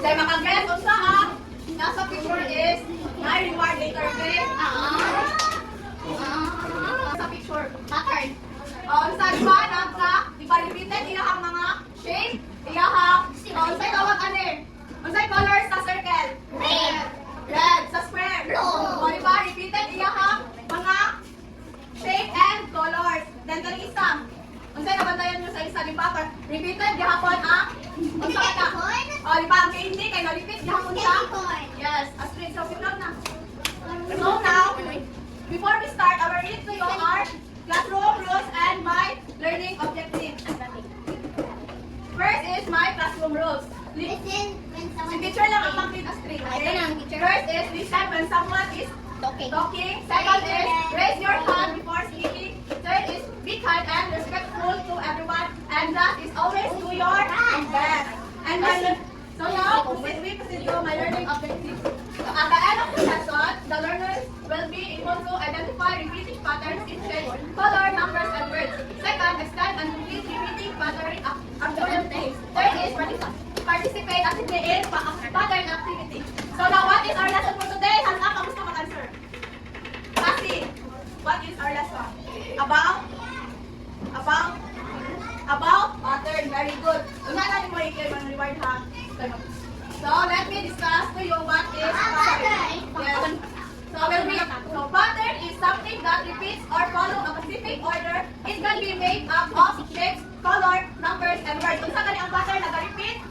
Kaya makaguess, kung saan, nasa picture is, my reward later, okay? Sa picture, pattern. Saan ba, di ba repeated, iyahang mga shape, iyahang, sa'y tawag ano sa'y colors sa circle? Red. Sa square? Blue. Di ba repeated, iyahang mga shape and colors. Then, kani isa. Unsay nabantayan nyo sa isa, di ba? Repeated, gihapon ang unsa ka? Di ba ang candy kay na-repeat gihapon siya? Yes, Astrid, so sit down na. So now, before we start, I will read to you our classroom rules and my learning objectives. First is my classroom rules. Si teacher lang ang mag-read, Astrid. Okay? First is listen when someone is talking. Second is raise your hand before speaking. Third is be kind and respectful to everyone. And last is always do your best. And then, so now, we proceed to my learning objectives. So at the end of the session, the learners will be able to identify repeating patterns in shape, color, numbers, and words. Second, extend and complete repeating pattern activities. Third is participate actively in pattern activity. So now, what is our lesson for today? Hands up, ang gusto mag-answer. Kasi, what is our lesson? About pattern. Very good. Una na ni mo i-claim ang reward ha. So, let me discuss to you what is pattern. Yes. So pattern is something that repeats or follow a specific order. It can be made up of shapes, color, numbers, and words. Kung saan ang pattern nag-repeat,